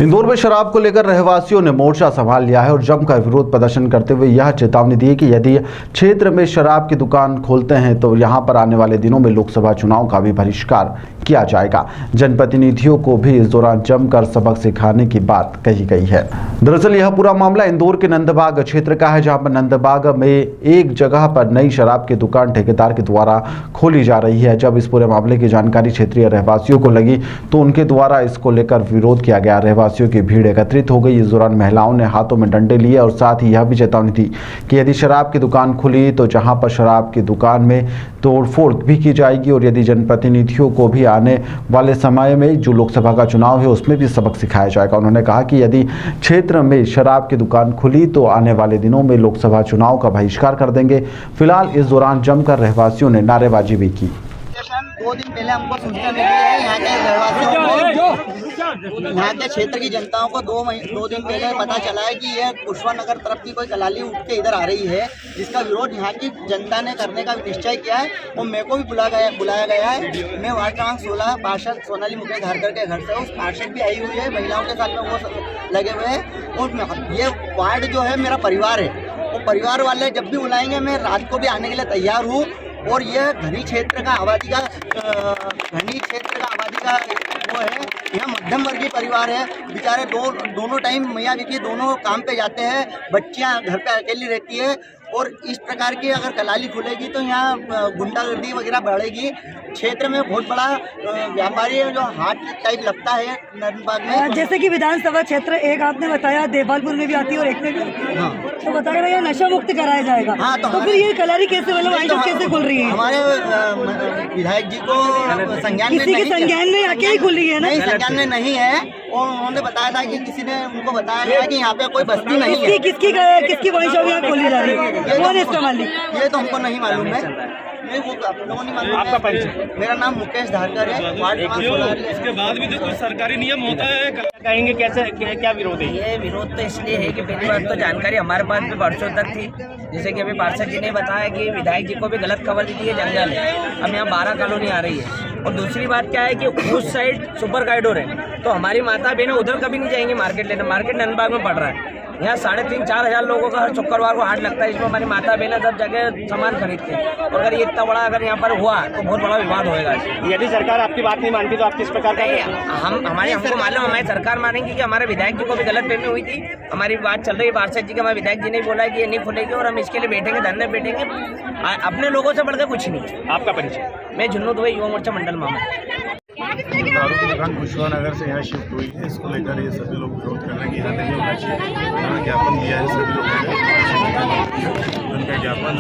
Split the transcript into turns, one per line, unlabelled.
इंदौर में शराब को लेकर रहवासियों ने मोर्चा संभाल लिया है और जमकर विरोध प्रदर्शन करते हुए यह चेतावनी दी कि यदि क्षेत्र में शराब की दुकान खोलते हैं तो यहां पर आने वाले दिनों में लोकसभा चुनाव का भी बहिष्कार किया जाएगा। जनप्रतिनिधियों को भी इस दौरान जमकर सबक सिखाने की बात कही गई है। दरअसल यह पूरा मामला इंदौर के नंदबाग क्षेत्र का है, जहां पर नंदबाग में एक जगह पर नई शराब की दुकान ठेकेदार के द्वारा खोली जा रही है। जब इस पूरे मामले की जानकारी क्षेत्रीय रहवासियों को लगी तो उनके द्वारा इसको लेकर विरोध किया गया। रहवासियों की भीड़ एकत्रित हो गई। इस दौरान महिलाओं ने हाथों में डंडे लिए और साथ ही यह भी चेतावनी दी कि यदि शराब की दुकान खुली तो जहां पर शराब की दुकान में तोड़फोड़ भी की जाएगी और यदि जनप्रतिनिधियों को भी आने वाले समय में जो लोकसभा का चुनाव है उसमें भी सबक सिखाया जाएगा। उन्होंने कहा कि यदि क्षेत्र में शराब की दुकान खुली तो आने वाले दिनों में लोकसभा चुनाव का बहिष्कार कर देंगे। फिलहाल इस दौरान जमकर रहवासियों ने नारेबाजी भी की।
2 दिन पहले हमको सूचना मिली है यहाँ के रहवासियों को, यहाँ के क्षेत्र की जनताओं को 2 दिन पहले पता चला है कि यह पुष्पानगर तरफ की कोई कलाली उठ के इधर आ रही है, जिसका विरोध यहाँ की जनता ने करने का निश्चय किया है और मेरे को भी बुलाया गया है। मैं वार्ड क्रमांक 16 पार्षद सोनाली मुकेश धारकर के घर से, उस पार्षद भी आई हुई है, महिलाओं के साथ में वो लगे हुए हैं और ये वार्ड जो है मेरा परिवार है। वो परिवार वाले जब भी बुलाएंगे मैं रात को भी आने के लिए तैयार हूँ। और यह घनी क्षेत्र का आबादी का वो है, यह मध्यम वर्गीय परिवार है। बेचारे दोनों टाइम मियाँ बीवी दोनों काम पे जाते हैं, बच्चियाँ घर पे अकेली रहती है और इस प्रकार की अगर कलाली खुलेगी तो यहाँ गुंडागर्दी वगैरह बढ़ेगी। क्षेत्र में बहुत बड़ा व्यापारी है जो हाट टाइप लगता है नंदबाग में। जैसे कि विधानसभा क्षेत्र एक आपने बताया देवालपुर में भी आती है और एक में भी आती है। हाँ। तो बताया गया नशा मुक्त कराया जाएगा। हाँ, तो फिर ये कलाली कैसे कैसे खुल रही है? हमारे विधायक जी को संज्ञान में आके ही खुल रही है ना? नहीं, संज्ञान में नहीं है और उन्होंने बताया था कि किसी ने उनको बताया गया कि यहाँ पे कोई बस्ती नहीं है। किसकी वंशावली खोली जा रही है? कौन है इसका मालिक? ये तो हमको नहीं मालूम है। आपका परिचय? मेरा नाम मुकेश धारकर है।
इसके बाद भी तो कुछ सरकारी नियम होता है, कहेंगे कैसे क्या विरोध है?
ये विरोध तो इसलिए है कि पहली बात तो जानकारी हमारे पास भी वर्षों तक थी, जैसे कि अभी पार्षद जी ने बताया कि विधायक जी को भी गलत खबर दी थी, ये जंगल है। अब यहाँ 12 कॉलोनी आ रही है और दूसरी बात क्या है कि उस साइड सुपर कॉरिडोर है, तो हमारी माता बहनें उधर कभी नहीं जाएंगी मार्केट लेने। मार्केट नंदबाग में पड़ रहा है। यहाँ 3,500-4 हज़ार लोगों का हर शुक्रवार को हाट लगता है, इसमें हमारी माता बहनें सब जगह सामान खरीदते हैं और अगर ये इतना बड़ा अगर यहाँ पर हुआ तो बहुत बड़ा विवाद होएगा।
यदि सरकार आपकी बात नहीं मानती तो आप किस प्रकार का?
हमको मालूम, हमारी सरकार मानेंगी कि हमारे विधायक जी को भी गलतफहमी हुई थी। हमारी बात चल रही है पार्षद जी की, हमारे विधायक जी ने बोला कि ये नहीं खुलेगी और हम इसके लिए बैठेंगे, धरने बैठेंगे। अपने लोगों से बढ़कर कुछ नहीं।
आपका परिचय?
मैं झुन्नू दुबे, युवा मोर्चा मंडल मामा।
दारू की दुकान पुष्पानगर से यहाँ शिफ्ट हुई है, इसको लेकर ये सभी लोग विरोध कर रहे हैं कि यहाँ नहीं होना चाहिए। यहाँ ज्ञापन दिया है सभी लोगों ने, उनका ज्ञापन